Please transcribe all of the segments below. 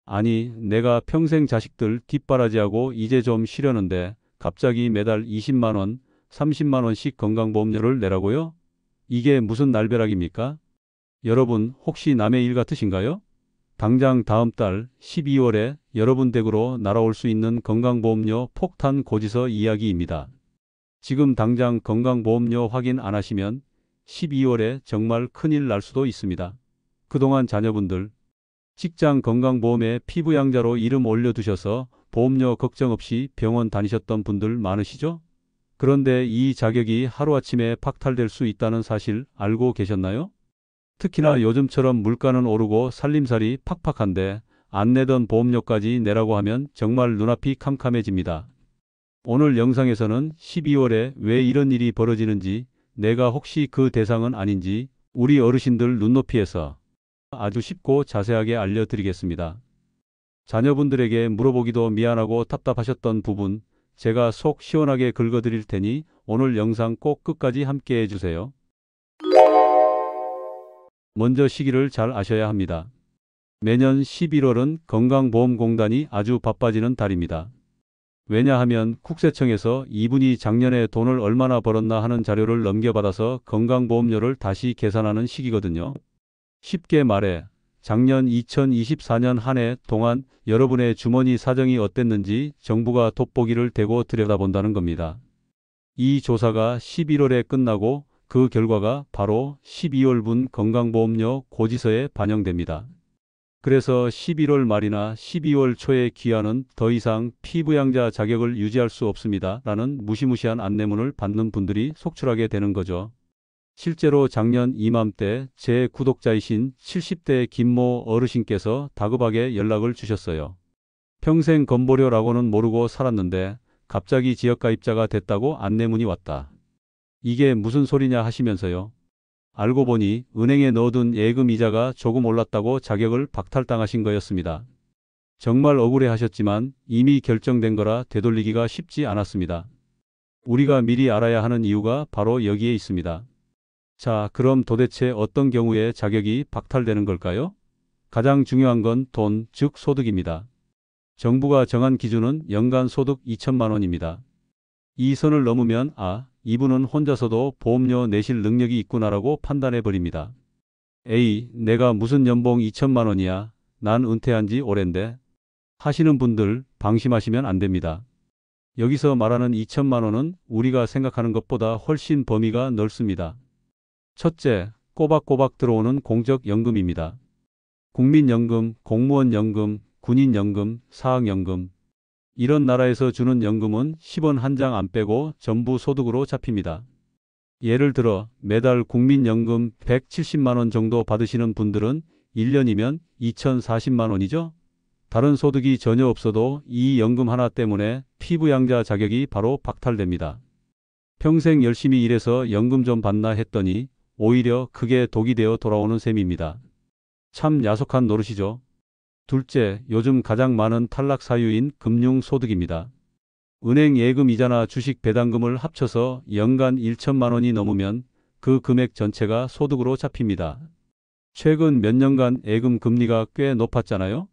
아니, 내가 평생 자식들 뒷바라지하고 이제 좀 쉬려는데 갑자기 매달 20만 원, 30만 원씩 건강보험료를 내라고요? 이게 무슨 날벼락입니까? 여러분, 혹시 남의 일 같으신가요? 당장 다음 달 12월에 여러분 댁으로 날아올 수 있는 건강보험료 폭탄 고지서 이야기입니다. 지금 당장 건강보험료 확인 안 하시면 12월에 정말 큰일 날 수도 있습니다. 그동안 자녀분들 직장 건강보험에 피부양자로 이름 올려두셔서 보험료 걱정 없이 병원 다니셨던 분들 많으시죠? 그런데 이 자격이 하루아침에 박탈될 수 있다는 사실 알고 계셨나요? 특히나 요즘처럼 물가는 오르고 살림살이 팍팍한데 안 내던 보험료까지 내라고 하면 정말 눈앞이 캄캄해집니다. 오늘 영상에서는 12월에 왜 이런 일이 벌어지는지, 내가 혹시 그 대상은 아닌지 우리 어르신들 눈높이에서 아주 쉽고 자세하게 알려드리겠습니다. 자녀분들에게 물어보기도 미안하고 답답하셨던 부분 제가 속 시원하게 긁어드릴 테니 오늘 영상 꼭 끝까지 함께 해주세요. 먼저 시기를 잘 아셔야 합니다. 매년 11월은 건강보험공단이 아주 바빠지는 달입니다. 왜냐하면 국세청에서 이분이 작년에 돈을 얼마나 벌었나 하는 자료를 넘겨받아서 건강보험료를 다시 계산하는 시기거든요. 쉽게 말해 작년 2024년 한 해 동안 여러분의 주머니 사정이 어땠는지 정부가 돋보기를 대고 들여다본다는 겁니다. 이 조사가 11월에 끝나고 그 결과가 바로 12월분 건강보험료 고지서에 반영됩니다. 그래서 11월 말이나 12월 초에 귀하는 더 이상 피부양자 자격을 유지할 수 없습니다. 라는 무시무시한 안내문을 받는 분들이 속출하게 되는 거죠. 실제로 작년 이맘때 제 구독자이신 70대 김모 어르신께서 다급하게 연락을 주셨어요. 평생 건보료라고는 모르고 살았는데 갑자기 지역가입자가 됐다고 안내문이 왔다. 이게 무슨 소리냐 하시면서요. 알고 보니 은행에 넣어둔 예금 이자가 조금 올랐다고 자격을 박탈당하신 거였습니다. 정말 억울해하셨지만 이미 결정된 거라 되돌리기가 쉽지 않았습니다. 우리가 미리 알아야 하는 이유가 바로 여기에 있습니다. 자, 그럼 도대체 어떤 경우에 자격이 박탈되는 걸까요? 가장 중요한 건 돈, 즉 소득입니다. 정부가 정한 기준은 연간 소득 2천만 원입니다. 이 선을 넘으면 이분은 혼자서도 보험료 내실 능력이 있구나라고 판단해 버립니다. 에이, 내가 무슨 연봉 2천만 원이야. 난 은퇴한 지 오랜데. 하시는 분들 방심하시면 안 됩니다. 여기서 말하는 2천만 원은 우리가 생각하는 것보다 훨씬 범위가 넓습니다. 첫째, 꼬박꼬박 들어오는 공적연금입니다. 국민연금, 공무원연금, 군인연금, 사학연금. 이런 나라에서 주는 연금은 10원 한 장 안 빼고 전부 소득으로 잡힙니다. 예를 들어 매달 국민연금 170만 원 정도 받으시는 분들은 1년이면 2,040만 원이죠. 다른 소득이 전혀 없어도 이 연금 하나 때문에 피부양자 자격이 바로 박탈됩니다. 평생 열심히 일해서 연금 좀 받나 했더니 오히려 크게 독이 되어 돌아오는 셈입니다. 참 야속한 노릇이죠. 둘째, 요즘 가장 많은 탈락 사유인 금융소득입니다. 은행 예금 이자나 주식 배당금을 합쳐서 연간 1천만 원이 넘으면 그 금액 전체가 소득으로 잡힙니다. 최근 몇 년간 예금 금리가 꽤 높았잖아요.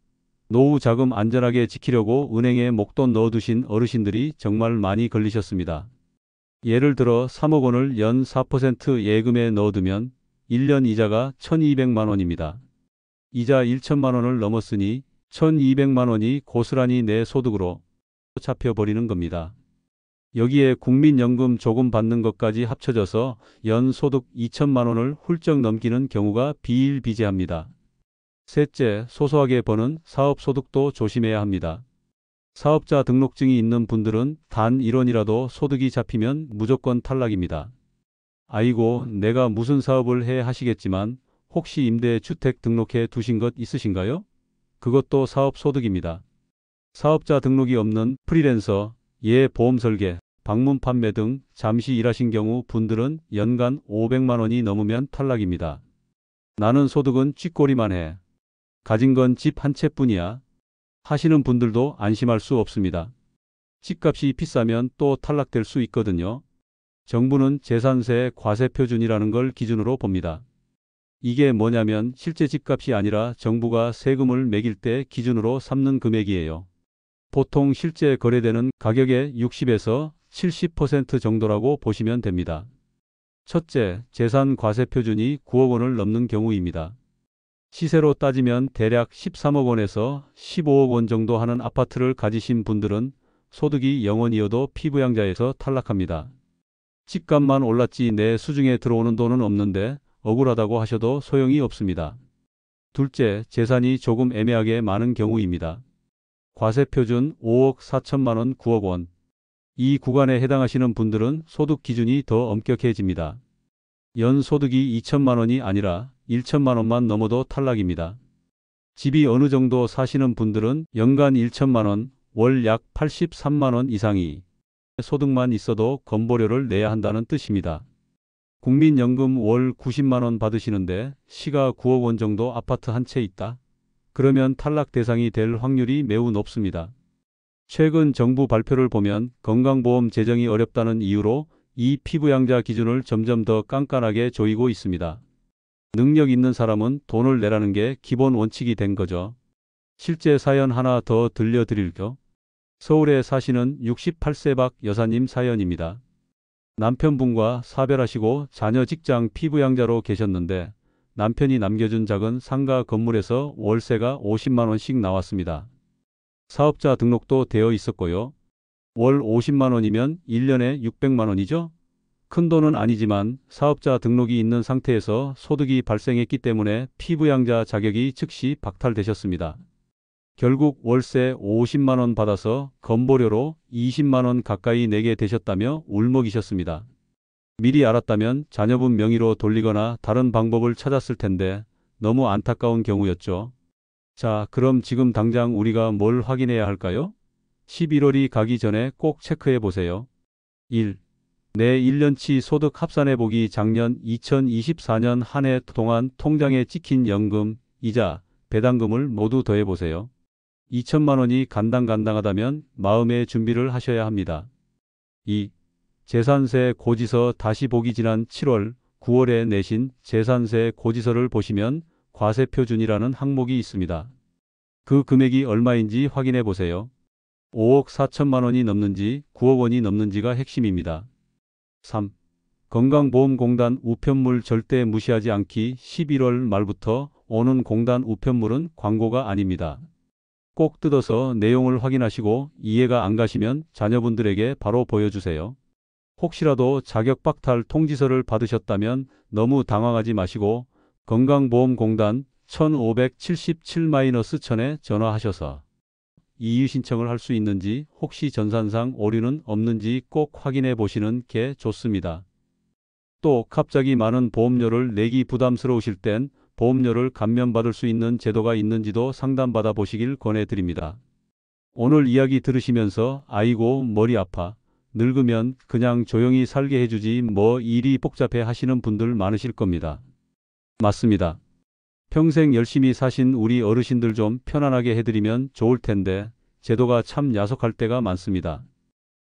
노후 자금 안전하게 지키려고 은행에 목돈 넣어두신 어르신들이 정말 많이 걸리셨습니다. 예를 들어 3억 원을 연 4% 예금에 넣어두면 1년 이자가 1,200만 원입니다. 이자 1천만 원을 넘었으니 1,200만 원이 고스란히 내 소득으로 잡혀버리는 겁니다. 여기에 국민연금 조금 받는 것까지 합쳐져서 연 소득 2천만 원을 훌쩍 넘기는 경우가 비일비재합니다. 셋째, 소소하게 버는 사업소득도 조심해야 합니다. 사업자 등록증이 있는 분들은 단 1원이라도 소득이 잡히면 무조건 탈락입니다. 아이고, 내가 무슨 사업을 해 하시겠지만 혹시 임대주택 등록해 두신 것 있으신가요? 그것도 사업소득입니다. 사업자 등록이 없는 프리랜서, 보험 설계, 방문 판매 등 잠시 일하신 경우 분들은 연간 500만 원이 넘으면 탈락입니다. 나는 소득은 쥐꼬리만 해. 가진 건 집 한 채뿐이야. 하시는 분들도 안심할 수 없습니다. 집값이 비싸면 또 탈락될 수 있거든요. 정부는 재산세 과세표준이라는 걸 기준으로 봅니다. 이게 뭐냐면 실제 집값이 아니라 정부가 세금을 매길 때 기준으로 삼는 금액이에요. 보통 실제 거래되는 가격의 60에서 70% 정도라고 보시면 됩니다. 첫째, 재산 과세 표준이 9억 원을 넘는 경우입니다. 시세로 따지면 대략 13억 원에서 15억 원 정도 하는 아파트를 가지신 분들은 소득이 0원이어도 피부양자에서 탈락합니다. 집값만 올랐지 내 수중에 들어오는 돈은 없는데 억울하다고 하셔도 소용이 없습니다. 둘째, 재산이 조금 애매하게 많은 경우입니다. 과세 표준 5억 4천만 원, 9억 원. 이 구간에 해당하시는 분들은 소득 기준이 더 엄격해집니다. 연 소득이 2천만 원이 아니라 1천만 원만 넘어도 탈락입니다. 집이 어느 정도 사시는 분들은 연간 1천만 원, 월 약 83만 원 이상이 소득만 있어도 건보료를 내야 한다는 뜻입니다. 국민연금 월 90만 원 받으시는데 시가 9억 원 정도 아파트 한 채 있다? 그러면 탈락 대상이 될 확률이 매우 높습니다. 최근 정부 발표를 보면 건강보험 재정이 어렵다는 이유로 이 피부양자 기준을 점점 더 깐깐하게 조이고 있습니다. 능력 있는 사람은 돈을 내라는 게 기본 원칙이 된 거죠. 실제 사연 하나 더 들려드릴게요. 서울에 사시는 68세 박 여사님 사연입니다. 남편분과 사별하시고 자녀 직장 피부양자로 계셨는데 남편이 남겨준 작은 상가 건물에서 월세가 50만 원씩 나왔습니다. 사업자 등록도 되어 있었고요. 월 50만 원이면 1년에 600만 원이죠? 큰 돈은 아니지만 사업자 등록이 있는 상태에서 소득이 발생했기 때문에 피부양자 자격이 즉시 박탈되셨습니다. 결국 월세 50만 원 받아서 건보료로 20만 원 가까이 내게 되셨다며 울먹이셨습니다. 미리 알았다면 자녀분 명의로 돌리거나 다른 방법을 찾았을 텐데 너무 안타까운 경우였죠. 자, 그럼 지금 당장 우리가 뭘 확인해야 할까요? 11월이 가기 전에 꼭 체크해 보세요. 1. 내 1년치 소득 합산해 보기. 작년 2024년 한 해 동안 통장에 찍힌 연금, 이자, 배당금을 모두 더해 보세요. 2천만 원이 간당간당하다면 마음의 준비를 하셔야 합니다. 2. 재산세 고지서 다시 보기. 지난 7월, 9월에 내신 재산세 고지서를 보시면 과세 표준이라는 항목이 있습니다. 그 금액이 얼마인지 확인해 보세요. 5억 4천만 원이 넘는지 9억 원이 넘는지가 핵심입니다. 3. 건강보험공단 우편물 절대 무시하지 않기. 11월 말부터 오는 공단 우편물은 광고가 아닙니다. 꼭 뜯어서 내용을 확인하시고 이해가 안 가시면 자녀분들에게 바로 보여주세요. 혹시라도 자격박탈 통지서를 받으셨다면 너무 당황하지 마시고 건강보험공단 1577-1000에 전화하셔서 이의 신청을 할 수 있는지 혹시 전산상 오류는 없는지 꼭 확인해 보시는 게 좋습니다. 또 갑자기 많은 보험료를 내기 부담스러우실 땐 보험료를 감면받을 수 있는 제도가 있는지도 상담받아 보시길 권해드립니다. 오늘 이야기 들으시면서 아이고 머리 아파. 늙으면 그냥 조용히 살게 해주지 뭐 일이 복잡해 하시는 분들 많으실 겁니다. 맞습니다. 평생 열심히 사신 우리 어르신들 좀 편안하게 해드리면 좋을 텐데 제도가 참 야속할 때가 많습니다.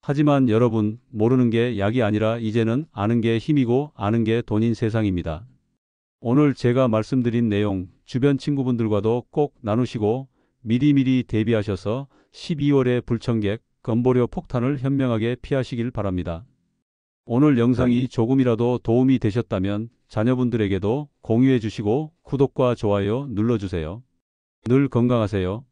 하지만 여러분, 모르는 게 약이 아니라 이제는 아는 게 힘이고 아는 게 돈인 세상입니다. 오늘 제가 말씀드린 내용 주변 친구분들과도 꼭 나누시고 미리미리 대비하셔서 12월의 불청객, 건보료 폭탄을 현명하게 피하시길 바랍니다. 오늘 영상이 조금이라도 도움이 되셨다면 자녀분들에게도 공유해 주시고 구독과 좋아요 눌러주세요. 늘 건강하세요.